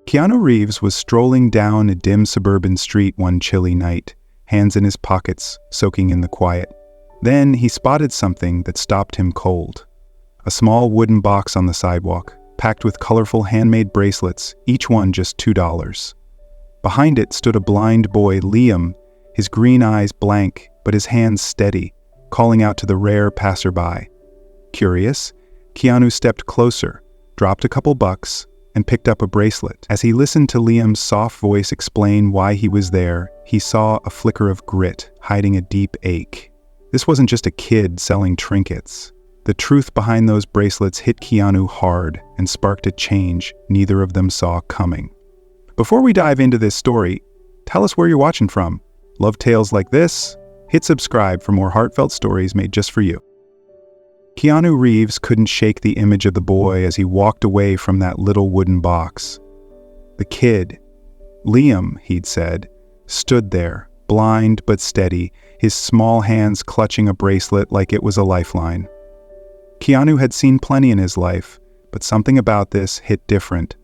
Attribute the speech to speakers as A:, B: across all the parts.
A: Keanu Reeves was strolling down a dim suburban street one chilly night, hands in his pockets, soaking in the quiet. Then he spotted something that stopped him cold. A small wooden box on the sidewalk, packed with colorful handmade bracelets, each one just $2. Behind it stood a blind boy, Liam, his green eyes blank, but his hands steady, calling out to the rare passerby. Curious, Keanu stepped closer, dropped a couple bucks, and picked up a bracelet. As he listened to Liam's soft voice explain why he was there, he saw a flicker of grit hiding a deep ache. This wasn't just a kid selling trinkets. The truth behind those bracelets hit Keanu hard and sparked a change neither of them saw coming. Before we dive into this story, tell us where you're watching from. Love tales like this? Hit subscribe for more heartfelt stories made just for you. Keanu Reeves couldn't shake the image of the boy as he walked away from that little wooden box. The kid, Liam, he'd said, stood there, blind but steady, his small hands clutching a bracelet like it was a lifeline. Keanu had seen plenty in his life, but something about this hit different.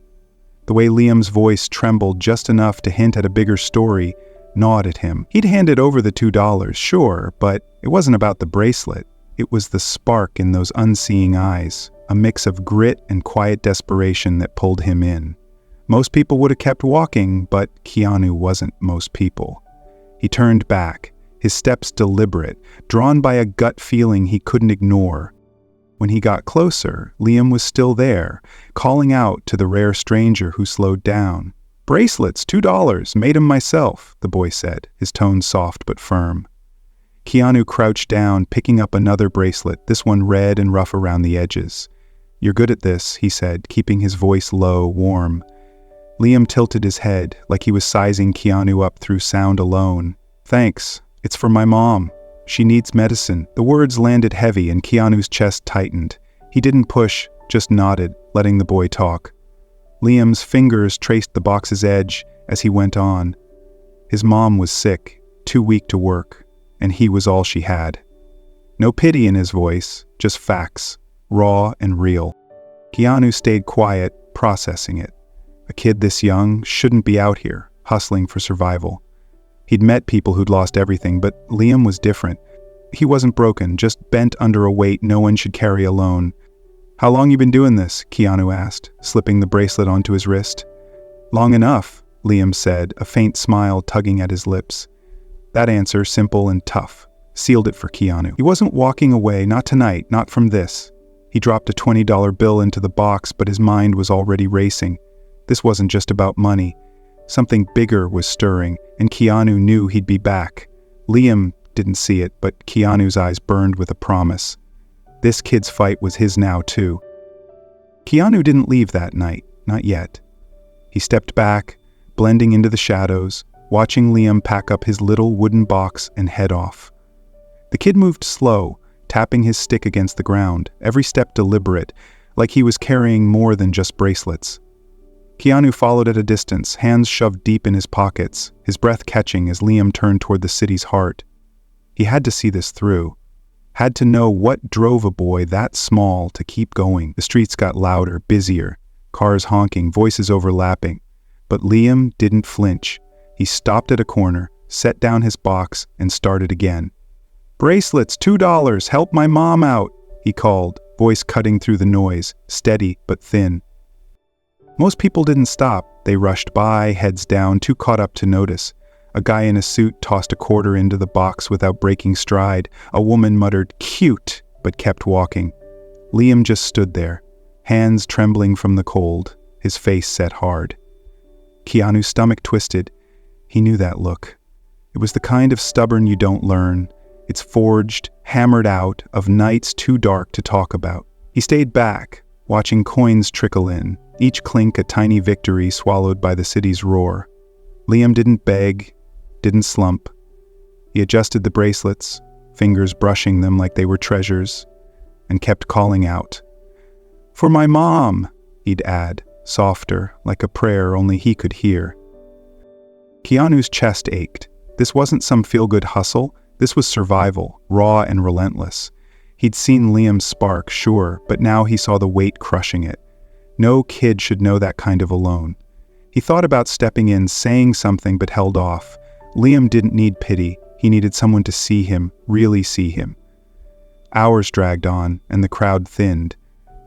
A: The way Liam's voice trembled just enough to hint at a bigger story gnawed at him. He'd handed over the $2, sure, but it wasn't about the bracelet. It was the spark in those unseeing eyes, a mix of grit and quiet desperation that pulled him in. Most people would have kept walking, but Keanu wasn't most people. He turned back, his steps deliberate, drawn by a gut feeling he couldn't ignore. When he got closer, Liam was still there, calling out to the rare stranger who slowed down. "Bracelets, $2, made 'em myself," the boy said, his tone soft but firm. Keanu crouched down, picking up another bracelet, this one red and rough around the edges. "You're good at this," he said, keeping his voice low, warm. Liam tilted his head, like he was sizing Keanu up through sound alone. "Thanks. It's for my mom. She needs medicine." The words landed heavy and Keanu's chest tightened. He didn't push, just nodded, letting the boy talk. Liam's fingers traced the box's edge as he went on. His mom was sick, too weak to work, and he was all she had. No pity in his voice, just facts, raw and real. Keanu stayed quiet, processing it. A kid this young shouldn't be out here, hustling for survival. He'd met people who'd lost everything, but Liam was different. He wasn't broken, just bent under a weight no one should carry alone. "How long you been doing this?" Keanu asked, slipping the bracelet onto his wrist. "Long enough," Liam said, a faint smile tugging at his lips. That answer, simple and tough, sealed it for Keanu. He wasn't walking away, not tonight, not from this. He dropped a $20 bill into the box, but his mind was already racing. This wasn't just about money. Something bigger was stirring, and Keanu knew he'd be back. Liam didn't see it, but Keanu's eyes burned with a promise. This kid's fight was his now, too. Keanu didn't leave that night, not yet. He stepped back, blending into the shadows, watching Liam pack up his little wooden box and head off. The kid moved slow, tapping his stick against the ground, every step deliberate, like he was carrying more than just bracelets. Keanu followed at a distance, hands shoved deep in his pockets, his breath catching as Liam turned toward the city's heart. He had to see this through. Had to know what drove a boy that small to keep going. The streets got louder, busier, cars honking, voices overlapping. But Liam didn't flinch. He stopped at a corner, set down his box, and started again. "Bracelets, $2, help my mom out," he called, voice cutting through the noise, steady but thin. Most people didn't stop. They rushed by, heads down, too caught up to notice. A guy in a suit tossed a quarter into the box without breaking stride. A woman muttered, "Cute," but kept walking. Liam just stood there, hands trembling from the cold, his face set hard. Keanu's stomach twisted. He knew that look. It was the kind of stubborn you don't learn. It's forged, hammered out, of nights too dark to talk about. He stayed back, watching coins trickle in, each clink a tiny victory swallowed by the city's roar. Liam didn't beg, didn't slump. He adjusted the bracelets, fingers brushing them like they were treasures, and kept calling out. "For my mom," he'd add, softer, like a prayer only he could hear. Keanu's chest ached. This wasn't some feel-good hustle. This was survival, raw and relentless. He'd seen Liam's spark, sure, but now he saw the weight crushing it. No kid should know that kind of alone. He thought about stepping in, saying something, but held off. Liam didn't need pity. He needed someone to see him, really see him. Hours dragged on, and the crowd thinned.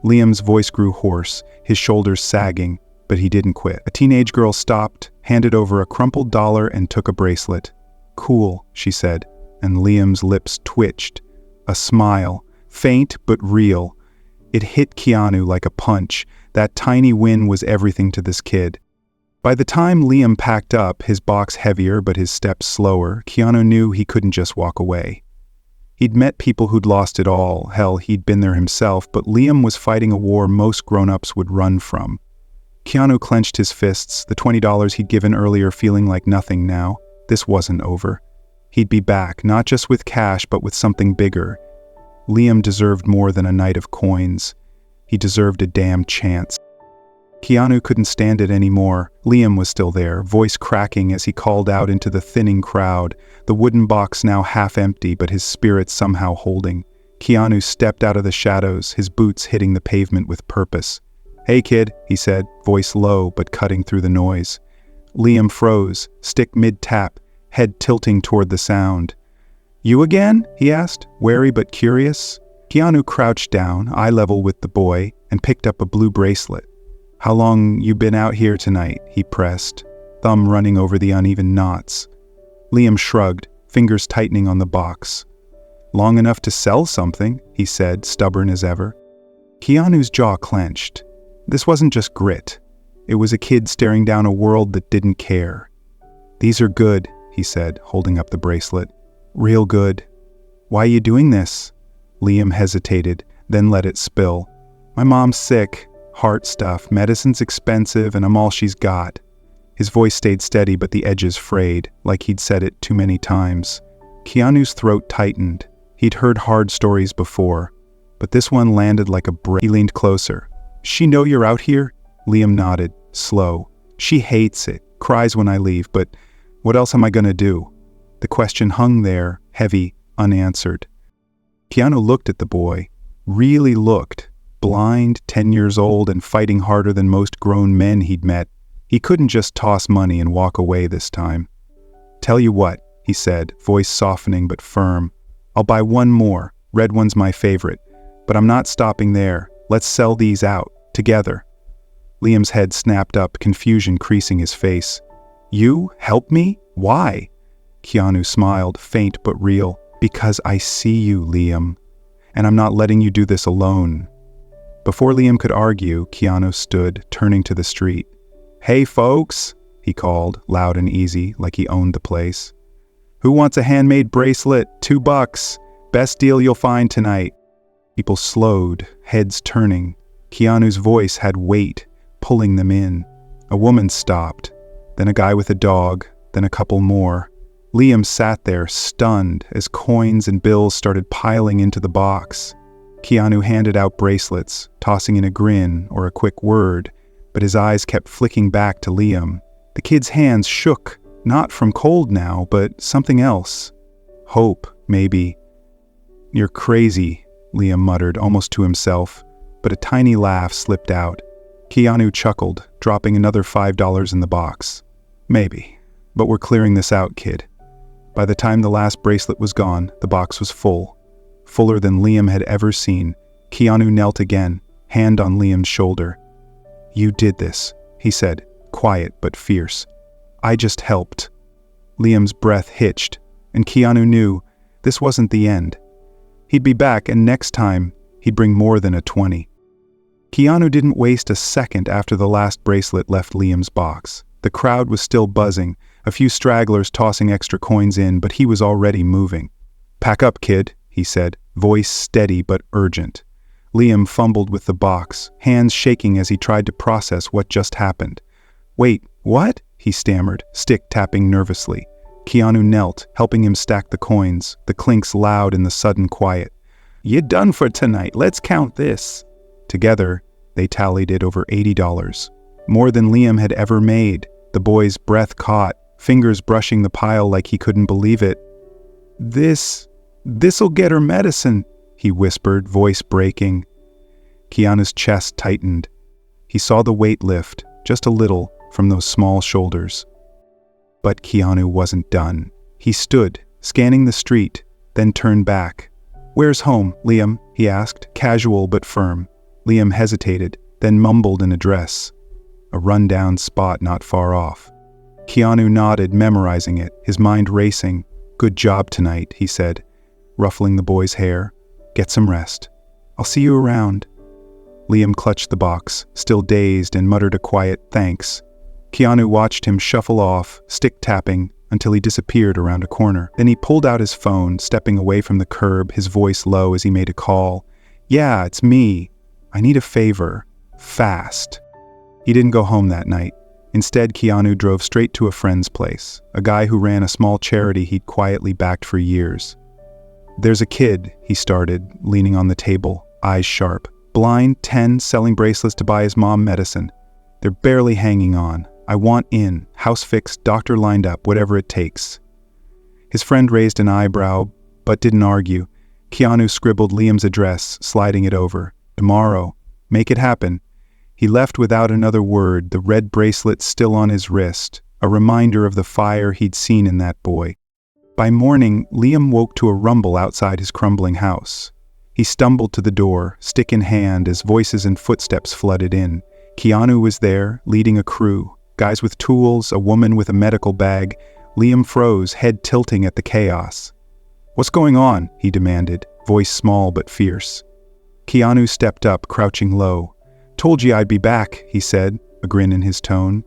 A: Liam's voice grew hoarse, his shoulders sagging, but he didn't quit. A teenage girl stopped, handed over a crumpled dollar, and took a bracelet. "Cool," she said, and Liam's lips twitched. A smile, faint but real. It hit Keanu like a punch. That tiny win was everything to this kid. By the time Liam packed up, his box heavier but his steps slower, Keanu knew he couldn't just walk away. He'd met people who'd lost it all. Hell, he'd been there himself, but Liam was fighting a war most grown-ups would run from. Keanu clenched his fists, the $20 he'd given earlier feeling like nothing now. This wasn't over. He'd be back, not just with cash, but with something bigger. Liam deserved more than a night of coins. He deserved a damn chance. Keanu couldn't stand it anymore. Liam was still there, voice cracking as he called out into the thinning crowd, the wooden box now half empty but his spirit somehow holding. Keanu stepped out of the shadows, his boots hitting the pavement with purpose. "Hey kid," he said, voice low but cutting through the noise. Liam froze, stick mid-tap, head tilting toward the sound. "You again?" he asked, wary but curious. Keanu crouched down, eye level with the boy, and picked up a blue bracelet. "How long you been out here tonight?" he pressed, thumb running over the uneven knots. Liam shrugged, fingers tightening on the box. "Long enough to sell something," he said, stubborn as ever. Keanu's jaw clenched. This wasn't just grit. It was a kid staring down a world that didn't care. "These are good," he said, holding up the bracelet. "Real good." "Why you doing this?" Liam hesitated, then let it spill. "My mom's sick. Heart stuff, medicine's expensive, and I'm all she's got." His voice stayed steady, but the edges frayed, like he'd said it too many times. Keanu's throat tightened. He'd heard hard stories before, but this one landed like a brick. He leaned closer. "She know you're out here?" Liam nodded, slow. "She hates it, cries when I leave, but what else am I gonna do?" The question hung there, heavy, unanswered. Keanu looked at the boy, really looked. Blind, 10 years old, and fighting harder than most grown men he'd met. He couldn't just toss money and walk away this time. "Tell you what," he said, voice softening but firm. "I'll buy one more. Red one's my favorite. But I'm not stopping there. Let's sell these out, together." Liam's head snapped up, confusion creasing his face. "You? Help me? Why?" Keanu smiled, faint but real. "Because I see you, Liam. And I'm not letting you do this alone." Before Liam could argue, Keanu stood, turning to the street. "Hey folks," he called, loud and easy, like he owned the place. "Who wants a handmade bracelet? $2. Best deal you'll find tonight." People slowed, heads turning. Keanu's voice had weight, pulling them in. A woman stopped, then a guy with a dog, then a couple more. Liam sat there, stunned, as coins and bills started piling into the box. Keanu handed out bracelets, tossing in a grin or a quick word, but his eyes kept flicking back to Liam. The kid's hands shook, not from cold now, but something else. Hope, maybe. "You're crazy," Liam muttered, almost to himself, but a tiny laugh slipped out. Keanu chuckled, dropping another $5 in the box. "Maybe, but we're clearing this out, kid." By the time the last bracelet was gone, the box was full. Fuller than Liam had ever seen. Keanu knelt again, hand on Liam's shoulder. "You did this," he said, quiet but fierce. "I just helped." Liam's breath hitched, and Keanu knew this wasn't the end. He'd be back, and next time, he'd bring more than a 20. Keanu didn't waste a second after the last bracelet left Liam's box. The crowd was still buzzing, a few stragglers tossing extra coins in, but he was already moving. "Pack up, kid," he said, voice steady but urgent. Liam fumbled with the box, hands shaking as he tried to process what just happened. "Wait, what?" he stammered, stick tapping nervously. Keanu knelt, helping him stack the coins, the clinks loud in the sudden quiet. "You done for tonight, let's count this." Together, they tallied it over $80. More than Liam had ever made. The boy's breath caught, fingers brushing the pile like he couldn't believe it. This'll get her medicine," he whispered, voice breaking. Keanu's chest tightened. He saw the weight lift, just a little, from those small shoulders. But Keanu wasn't done. He stood, scanning the street, then turned back. "Where's home, Liam?" he asked, casual but firm. Liam hesitated, then mumbled an address. A rundown spot not far off. Keanu nodded, memorizing it, his mind racing. "Good job tonight," he said, ruffling the boy's hair. "Get some rest. I'll see you around." Liam clutched the box, still dazed, and muttered a quiet thanks. Keanu watched him shuffle off, stick-tapping, until he disappeared around a corner. Then he pulled out his phone, stepping away from the curb, his voice low as he made a call. "Yeah, it's me. I need a favor. Fast." He didn't go home that night. Instead, Keanu drove straight to a friend's place, a guy who ran a small charity he'd quietly backed for years. "There's a kid," he started, leaning on the table, eyes sharp. "Blind, 10, selling bracelets to buy his mom medicine. They're barely hanging on. I want in, house fixed, doctor lined up, whatever it takes." His friend raised an eyebrow, but didn't argue. Keanu scribbled Liam's address, sliding it over. "Tomorrow. Make it happen." He left without another word, the red bracelet still on his wrist, a reminder of the fire he'd seen in that boy. By morning, Liam woke to a rumble outside his crumbling house. He stumbled to the door, stick in hand, as voices and footsteps flooded in. Keanu was there, leading a crew. Guys with tools, a woman with a medical bag. Liam froze, head tilting at the chaos. "What's going on?" he demanded, voice small but fierce. Keanu stepped up, crouching low. "Told you I'd be back," he said, a grin in his tone.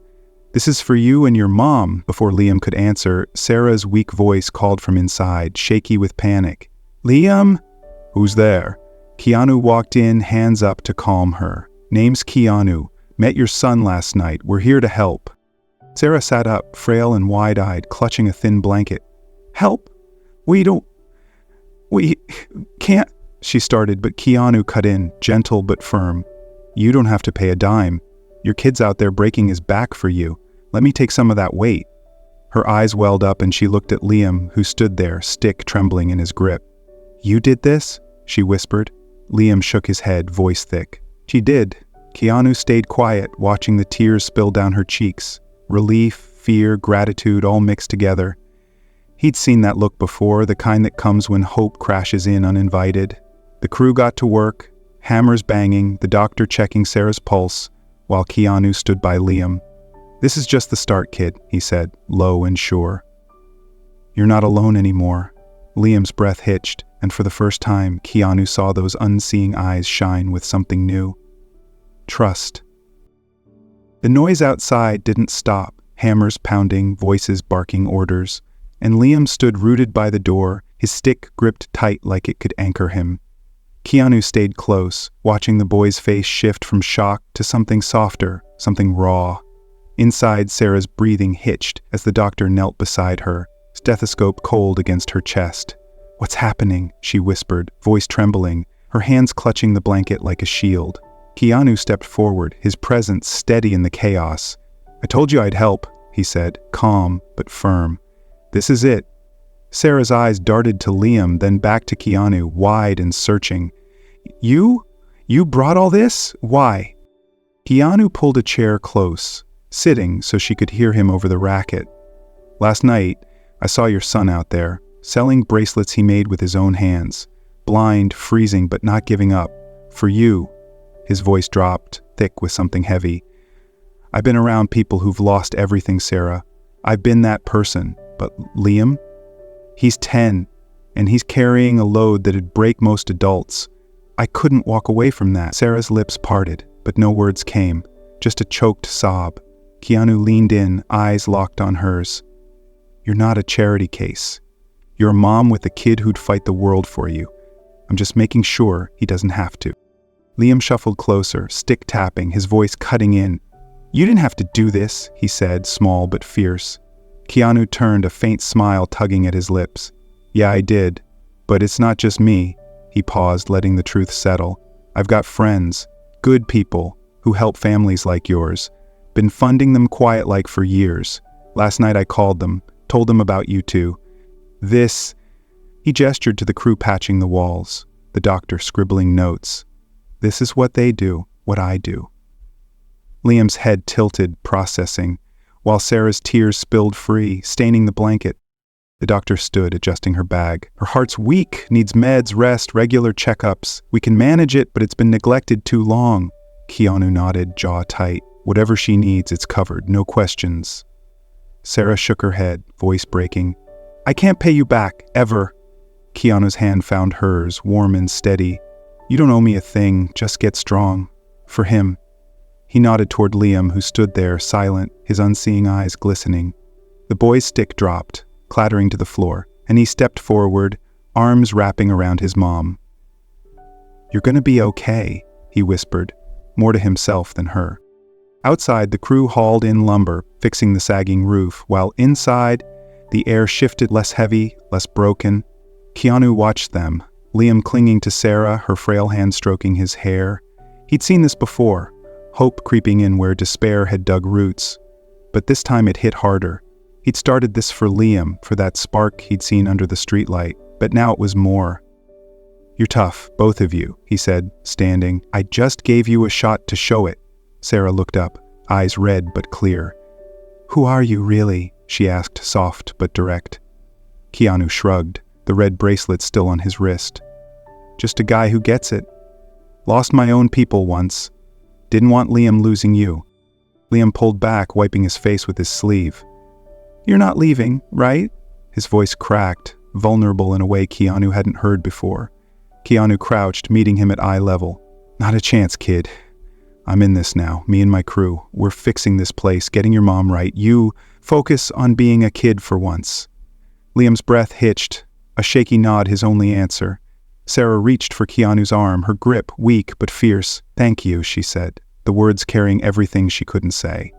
A: "This is for you and your mom." Before Liam could answer, Sarah's weak voice called from inside, shaky with panic. "Liam?" "Who's there?" Keanu walked in, hands up to calm her. "Name's Keanu. Met your son last night. We're here to help." Sarah sat up, frail and wide-eyed, clutching a thin blanket. "Help? We can't," she started, but Keanu cut in, gentle but firm. "You don't have to pay a dime. Your kid's out there breaking his back for you. Let me take some of that weight." Her eyes welled up and she looked at Liam, who stood there, stick trembling in his grip. "You did this?" she whispered. Liam shook his head, voice thick. "She did." Keanu stayed quiet, watching the tears spill down her cheeks. Relief, fear, gratitude, all mixed together. He'd seen that look before, the kind that comes when hope crashes in uninvited. The crew got to work, hammers banging, the doctor checking Sarah's pulse, while Keanu stood by Liam. "This is just the start, kid," he said, low and sure. "You're not alone anymore." Liam's breath hitched, and for the first time, Keanu saw those unseeing eyes shine with something new. Trust. The noise outside didn't stop, hammers pounding, voices barking orders, and Liam stood rooted by the door, his stick gripped tight like it could anchor him. Keanu stayed close, watching the boy's face shift from shock to something softer, something raw. Inside, Sarah's breathing hitched as the doctor knelt beside her, stethoscope cold against her chest. "What's happening?" she whispered, voice trembling, her hands clutching the blanket like a shield. Keanu stepped forward, his presence steady in the chaos. "I told you I'd help," he said, calm but firm. "This is it." Sarah's eyes darted to Liam, then back to Keanu, wide and searching. You brought all this? Why?" Keanu pulled a chair close, sitting so she could hear him over the racket. "Last night, I saw your son out there, selling bracelets he made with his own hands. Blind, freezing, but not giving up. For you." His voice dropped, thick with something heavy. "I've been around people who've lost everything, Sarah. I've been that person. But Liam? He's 10, and he's carrying a load that'd break most adults. I couldn't walk away from that." Sarah's lips parted, but no words came, just a choked sob. Keanu leaned in, eyes locked on hers. "You're not a charity case. You're a mom with a kid who'd fight the world for you. I'm just making sure he doesn't have to." Liam shuffled closer, stick tapping, his voice cutting in. "You didn't have to do this," he said, small but fierce. Keanu turned, a faint smile tugging at his lips. "Yeah, I did. But it's not just me." He paused, letting the truth settle. "I've got friends, good people, who help families like yours. Been funding them quiet-like for years. Last night I called them, told them about you two. This..." He gestured to the crew patching the walls, the doctor scribbling notes. "This is what they do, what I do." Liam's head tilted, processing, while Sarah's tears spilled free, staining the blanket. The doctor stood, adjusting her bag. Her heart's weak, needs meds, rest, regular checkups. We can manage it, but it's been neglected too long. Keanu nodded, jaw tight. Whatever she needs, it's covered, no questions. Sarah shook her head, voice breaking. I can't pay you back, ever. Keanu's hand found hers, warm and steady. You don't owe me a thing, just get strong. For him. He nodded toward Liam, who stood there, silent, his unseeing eyes glistening. The boy's stick dropped, clattering to the floor, and he stepped forward, arms wrapping around his mom. You're gonna be okay, he whispered, more to himself than her. Outside, the crew hauled in lumber, fixing the sagging roof, while inside, the air shifted, less heavy, less broken. Keanu watched them, Liam clinging to Sarah, her frail hand stroking his hair. He'd seen this before, hope creeping in where despair had dug roots. But this time it hit harder. He'd started this for Liam, for that spark he'd seen under the streetlight, but now it was more. You're tough, both of you, he said, standing. I just gave you a shot to show it. Sarah looked up, eyes red but clear. Who are you, really? She asked, soft but direct. Keanu shrugged, the red bracelet still on his wrist. Just a guy who gets it. Lost my own people once. Didn't want Liam losing you. Liam pulled back, wiping his face with his sleeve. You're not leaving, right? His voice cracked, vulnerable in a way Keanu hadn't heard before. Keanu crouched, meeting him at eye level. Not a chance, kid. I'm in this now, me and my crew. We're fixing this place, getting your mom right. You focus on being a kid for once. Liam's breath hitched, a shaky nod his only answer. Sarah reached for Keanu's arm, her grip weak but fierce. Thank you, she said, the words carrying everything she couldn't say.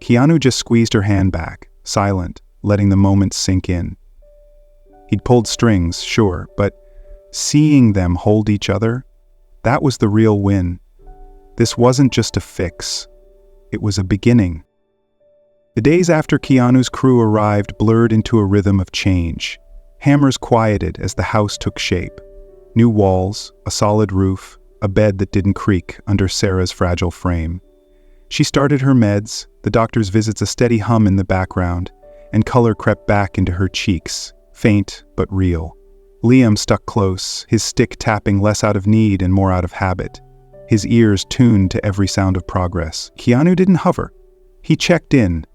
A: Keanu just squeezed her hand back, silent, letting the moment sink in. He'd pulled strings, sure, but seeing them hold each other, that was the real win. This wasn't just a fix. It was a beginning. The days after Keanu's crew arrived blurred into a rhythm of change. Hammers quieted as the house took shape. New walls, a solid roof, a bed that didn't creak under Sarah's fragile frame. She started her meds, the doctor's visits a steady hum in the background, and color crept back into her cheeks, faint but real. Liam stuck close, his stick tapping less out of need and more out of habit. His ears tuned to every sound of progress. Keanu didn't hover. He checked in,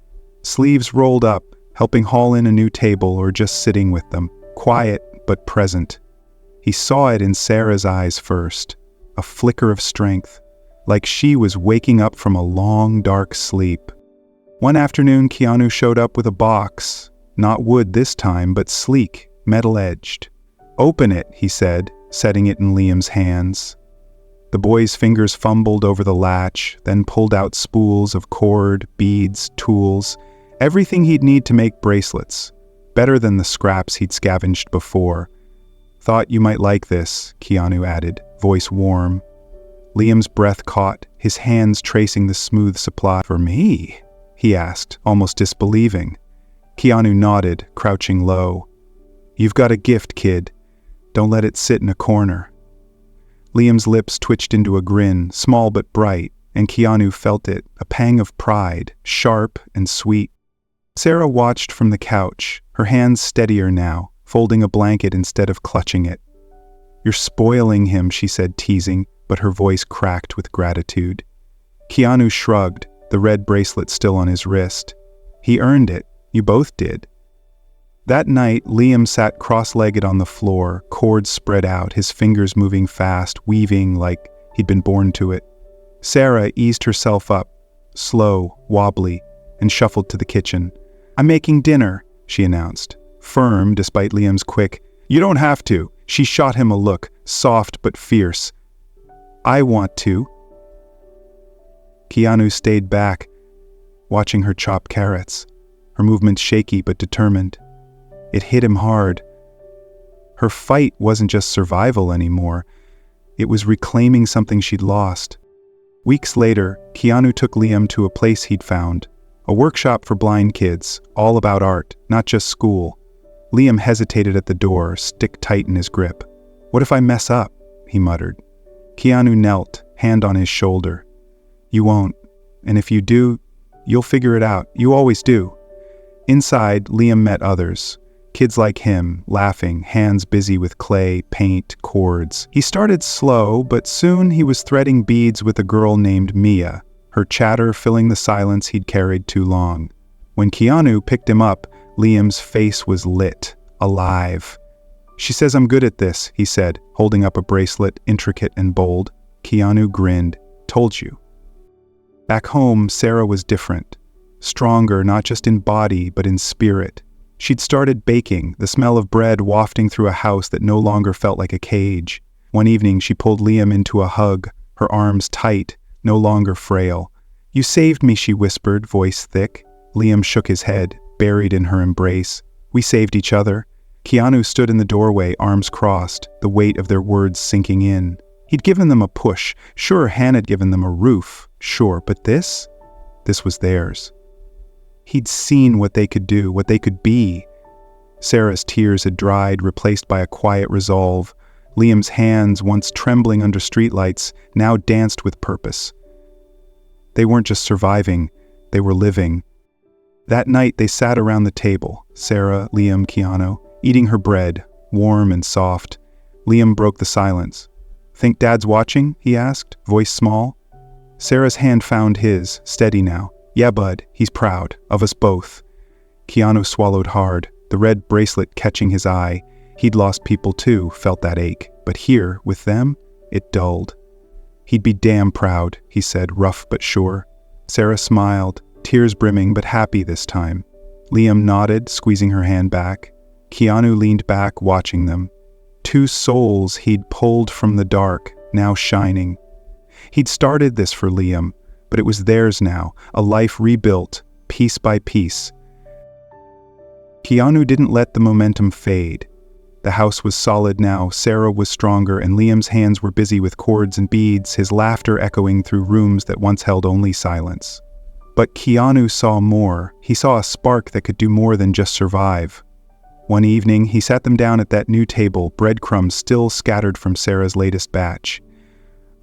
A: sleeves rolled up, helping haul in a new table or just sitting with them, quiet but present. He saw it in Sarah's eyes first, a flicker of strength, like she was waking up from a long, dark sleep. One afternoon, Keanu showed up with a box, not wood this time, but sleek, metal-edged. Open it, he said, setting it in Liam's hands. The boy's fingers fumbled over the latch, then pulled out spools of cord, beads, tools, everything he'd need to make bracelets, better than the scraps he'd scavenged before. Thought you might like this, Keanu added, voice warm. Liam's breath caught, his hands tracing the smooth supply. For me? He asked, almost disbelieving. Keanu nodded, crouching low. You've got a gift, kid. Don't let it sit in a corner. Liam's lips twitched into a grin, small but bright, and Keanu felt it, a pang of pride, sharp and sweet. Sarah watched from the couch, her hands steadier now, folding a blanket instead of clutching it. You're spoiling him, she said, teasing, but her voice cracked with gratitude. Keanu shrugged, the red bracelet still on his wrist. He earned it. You both did. That night, Liam sat cross-legged on the floor, cords spread out, his fingers moving fast, weaving like he'd been born to it. Sarah eased herself up, slow, wobbly, and shuffled to the kitchen. I'm making dinner, she announced, firm despite Liam's quick, you don't have to. She shot him a look, soft but fierce. I want to. Keanu stayed back, watching her chop carrots, her movements shaky but determined. It hit him hard. Her fight wasn't just survival anymore. It was reclaiming something she'd lost. Weeks later, Keanu took Liam to a place he'd found, a workshop for blind kids, all about art, not just school. Liam hesitated at the door, stick tight in his grip. What if I mess up? He muttered. Keanu knelt, hand on his shoulder. You won't. And if you do, you'll figure it out. You always do. Inside, Liam met others. Kids like him, laughing, hands busy with clay, paint, cords. He started slow, but soon he was threading beads with a girl named Mia, her chatter filling the silence he'd carried too long. When Keanu picked him up, Liam's face was lit, alive. "She says I'm good at this," he said, holding up a bracelet, intricate and bold. Keanu grinned. "Told you." Back home, Sarah was different. Stronger, not just in body, but in spirit. She'd started baking, the smell of bread wafting through a house that no longer felt like a cage. One evening, she pulled Liam into a hug, her arms tight, no longer frail. "You saved me," she whispered, voice thick. Liam shook his head, buried in her embrace. "We saved each other." Keanu stood in the doorway, arms crossed, the weight of their words sinking in. He'd given them a push. Sure, Hannah had given them a roof. Sure, but this? This was theirs. He'd seen what they could do, what they could be. Sarah's tears had dried, replaced by a quiet resolve. Liam's hands, once trembling under streetlights, now danced with purpose. They weren't just surviving, they were living. That night they sat around the table, Sarah, Liam, Keanu, eating her bread, warm and soft. Liam broke the silence. "Think Dad's watching?" he asked, voice small. Sarah's hand found his, steady now. "Yeah, bud, he's proud, of us both." Keanu swallowed hard, the red bracelet catching his eye. He'd lost people too, felt that ache, but here, with them, it dulled. "He'd be damn proud," he said, rough but sure. Sarah smiled, tears brimming but happy this time. Liam nodded, squeezing her hand back. Keanu leaned back, watching them. Two souls he'd pulled from the dark, now shining. He'd started this for Liam, but it was theirs now, a life rebuilt, piece by piece. Keanu didn't let the momentum fade. The house was solid now, Sarah was stronger, and Liam's hands were busy with cords and beads, his laughter echoing through rooms that once held only silence. But Keanu saw more. He saw a spark that could do more than just survive. One evening, he sat them down at that new table, breadcrumbs still scattered from Sarah's latest batch.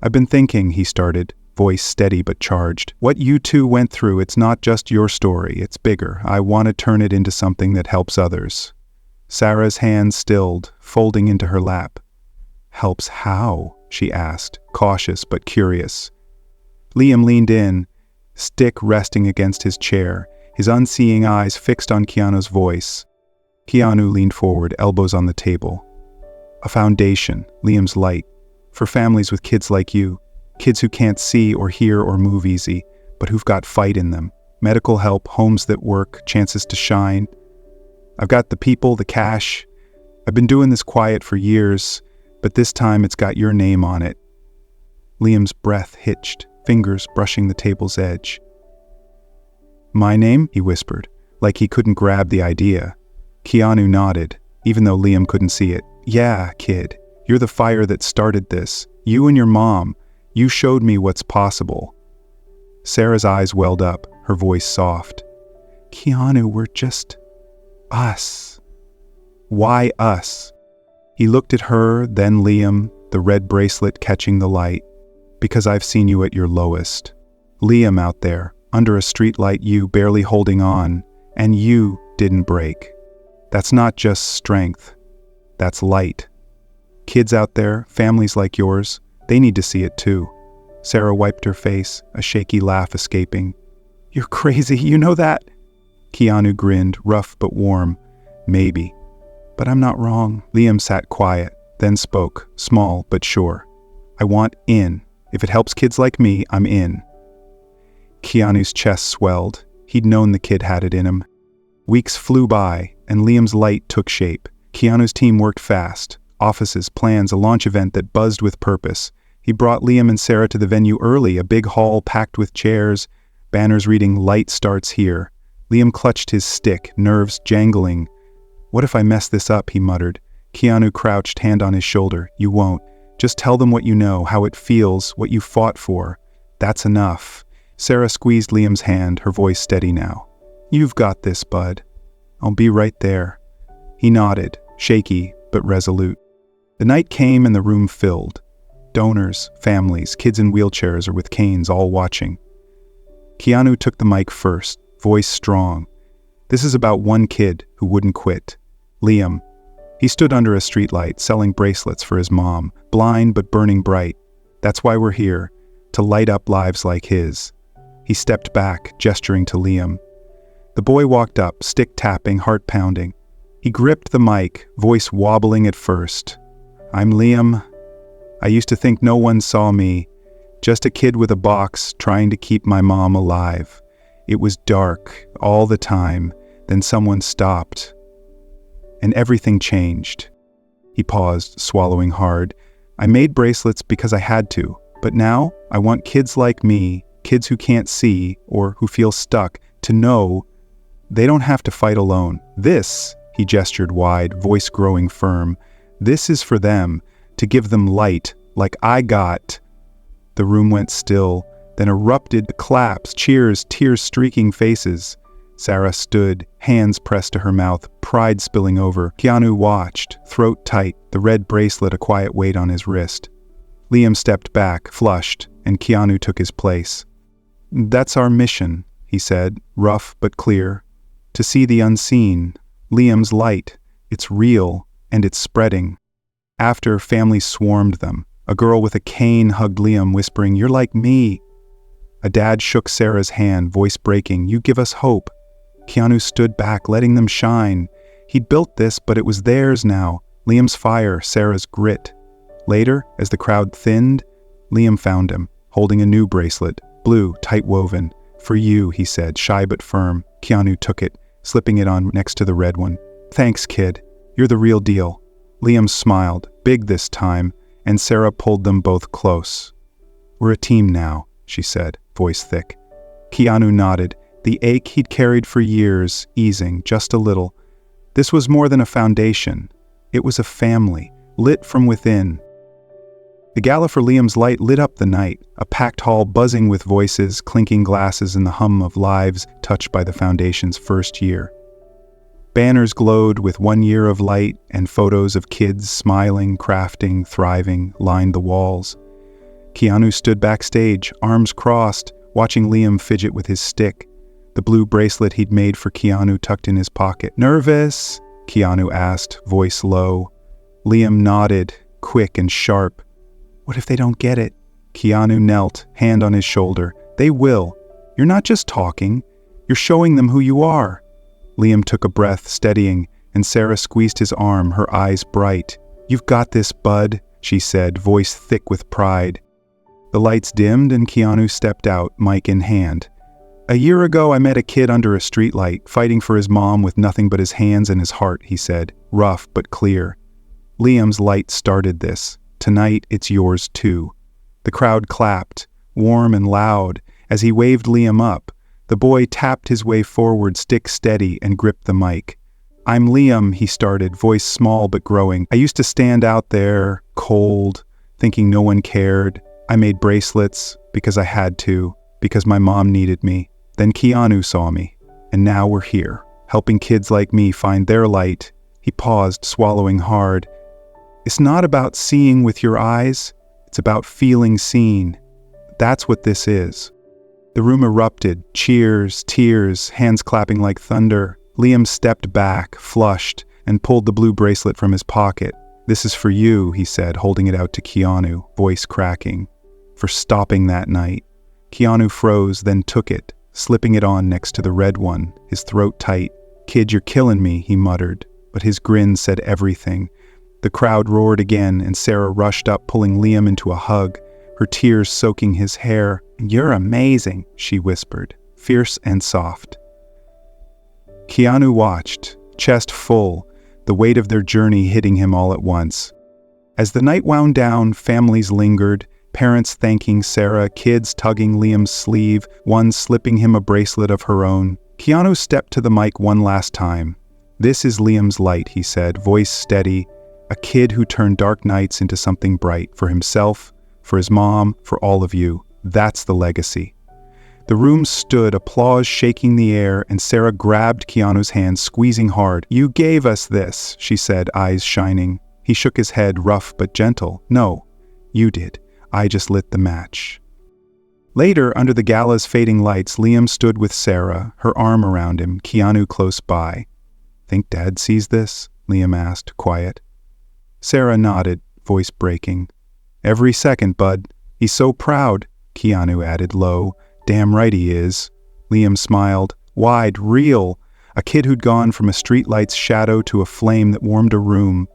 A: "I've been thinking," he started, voice steady but charged. "What you two went through, it's not just your story, it's bigger. I want to turn it into something that helps others." Sarah's hands stilled, folding into her lap. "Helps how?" she asked, cautious but curious. Liam leaned in, stick resting against his chair, his unseeing eyes fixed on Keanu's voice. Keanu leaned forward, elbows on the table. "A foundation," Liam's light, "for families with kids like you. Kids who can't see or hear or move easy, but who've got fight in them. Medical help, homes that work, chances to shine. I've got the people, the cash. I've been doing this quiet for years, but this time it's got your name on it." Liam's breath hitched, fingers brushing the table's edge. "My name?" he whispered, like he couldn't grab the idea. Keanu nodded, even though Liam couldn't see it. "Yeah, kid, you're the fire that started this. You and your mom. You showed me what's possible." Sarah's eyes welled up, her voice soft. "Keanu, we're just us." "Why us?" He looked at her, then Liam, the red bracelet catching the light. "Because I've seen you at your lowest. Liam out there, under a streetlight, you barely holding on, and you didn't break. That's not just strength. That's light. Kids out there, families like yours, they need to see it too." Sarah wiped her face, a shaky laugh escaping. "You're crazy, you know that?" Keanu grinned, rough but warm. "Maybe. But I'm not wrong." Liam sat quiet, then spoke, small but sure. "I want in. If it helps kids like me, I'm in." Keanu's chest swelled. He'd known the kid had it in him. Weeks flew by, and Liam's light took shape. Keanu's team worked fast. Offices, plans, a launch event that buzzed with purpose. He brought Liam and Sarah to the venue early, a big hall packed with chairs, banners reading "Light starts here." Liam clutched his stick, nerves jangling. "What if I mess this up?" he muttered. Keanu crouched, hand on his shoulder. "You won't. Just tell them what you know, how it feels, what you fought for. That's enough." Sarah squeezed Liam's hand, her voice steady now. "You've got this, bud. I'll be right there." He nodded, shaky but resolute. The night came and the room filled. Donors, families, kids in wheelchairs or with canes, all watching. Keanu took the mic first, voice strong. This is about one kid who wouldn't quit. Liam. He stood under a streetlight selling bracelets for his mom, blind but burning bright. That's why we're here, to light up lives like his. He stepped back, gesturing to Liam. The boy walked up, stick tapping, heart pounding. He gripped the mic, voice wobbling at first. I'm Liam. I used to think no one saw me, just a kid with a box trying to keep my mom alive. It was dark all the time, then someone stopped. And everything changed. He paused, swallowing hard. I made bracelets because I had to, but now I want kids like me, kids who can't see or who feel stuck, to know they don't have to fight alone. This, he gestured wide, voice growing firm, this is for them, to give them light, like I got. The room went still, then erupted claps, cheers, tears streaking faces. Sarah stood, hands pressed to her mouth, pride spilling over. Keanu watched, throat tight, the red bracelet a quiet weight on his wrist. Liam stepped back, flushed, and Keanu took his place. That's our mission, he said, rough but clear. To see the unseen, Liam's light. It's real, and it's spreading. After, families swarmed them. A girl with a cane hugged Liam, whispering, "You're like me." A dad shook Sarah's hand, voice breaking, "You give us hope." Keanu stood back, letting them shine. He'd built this, but it was theirs now. Liam's fire, Sarah's grit. Later, as the crowd thinned, Liam found him, holding a new bracelet, blue, tight woven. "For you," he said, shy but firm. Keanu took it, slipping it on next to the red one. "Thanks, kid. You're the real deal." Liam smiled, big this time, and Sarah pulled them both close. "We're a team now," she said, voice thick. Keanu nodded, the ache he'd carried for years easing just a little. This was more than a foundation. It was a family, lit from within. The gala for Liam's light lit up the night, a packed hall buzzing with voices, clinking glasses, and the hum of lives touched by the foundation's first year. Banners glowed with 1 year of light, and photos of kids smiling, crafting, thriving lined the walls. Keanu stood backstage, arms crossed, watching Liam fidget with his stick, the blue bracelet he'd made for Keanu tucked in his pocket. "Nervous?" Keanu asked, voice low. Liam nodded, quick and sharp. "What if they don't get it?" Keanu knelt, hand on his shoulder. "They will. You're not just talking. You're showing them who you are." Liam took a breath, steadying, and Sarah squeezed his arm, her eyes bright. "You've got this, bud," she said, voice thick with pride. The lights dimmed and Keanu stepped out, mic in hand. "A year ago I met a kid under a streetlight, fighting for his mom with nothing but his hands and his heart," he said, rough but clear. "Liam's light started this. Tonight it's yours too." The crowd clapped, warm and loud, as he waved Liam up. The boy tapped his way forward, stick steady, and gripped the mic. "I'm Liam," he started, voice small but growing. "I used to stand out there, cold, thinking no one cared. I made bracelets because I had to, because my mom needed me. Then Keanu saw me, and now we're here, helping kids like me find their light." He paused, swallowing hard. "It's not about seeing with your eyes, it's about feeling seen. That's what this is." The room erupted, cheers, tears, hands clapping like thunder. Liam stepped back, flushed, and pulled the blue bracelet from his pocket. "This is for you," he said, holding it out to Keanu, voice cracking. "For stopping that night." Keanu froze, then took it, slipping it on next to the red one, his throat tight. "Kid, you're killing me," he muttered, but his grin said everything. The crowd roared again, and Sarah rushed up, pulling Liam into a hug, her tears soaking his hair. "You're amazing," she whispered, fierce and soft. Keanu watched, chest full, the weight of their journey hitting him all at once. As the night wound down, families lingered, parents thanking Sarah, kids tugging Liam's sleeve, one slipping him a bracelet of her own. Keanu stepped to the mic one last time. "This is Liam's light," he said, voice steady, "a kid who turned dark nights into something bright, for himself, for his mom, for all of you. That's the legacy." The room stood, applause shaking the air, and Sarah grabbed Keanu's hand, squeezing hard. "You gave us this," she said, eyes shining. He shook his head, rough but gentle. "No, you did. I just lit the match." Later, under the gala's fading lights, Liam stood with Sarah, her arm around him, Keanu close by. "Think Dad sees this?" Liam asked, quiet. Sarah nodded, voice breaking. "Every second, bud. He's so proud," Keanu added low. "Damn right he is." Liam smiled, wide, real, a kid who'd gone from a streetlight's shadow to a flame that warmed a room.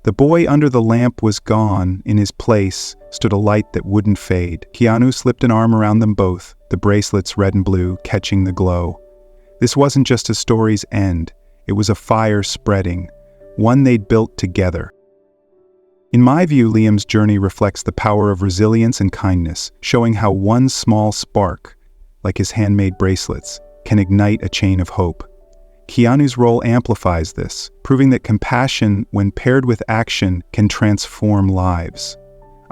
A: The boy under the lamp was gone. In his place stood a light that wouldn't fade. Keanu slipped an arm around them both, the bracelets red and blue, catching the glow. This wasn't just a story's end. It was a fire spreading, one they'd built together. In my view, Liam's journey reflects the power of resilience and kindness, showing how one small spark, like his handmade bracelets, can ignite a chain of hope. Keanu's role amplifies this, proving that compassion, when paired with action, can transform lives.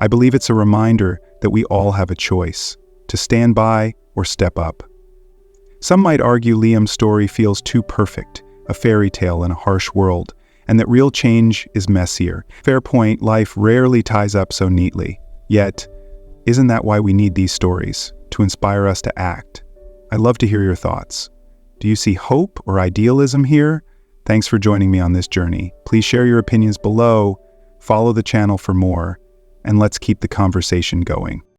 A: I believe it's a reminder that we all have a choice, to stand by or step up. Some might argue Liam's story feels too perfect, a fairy tale in a harsh world, and that real change is messier. Fair point, life rarely ties up so neatly. Yet, isn't that why we need these stories, to inspire us to act? I'd love to hear your thoughts. Do you see hope or idealism here? Thanks for joining me on this journey. Please share your opinions below, follow the channel for more, and let's keep the conversation going.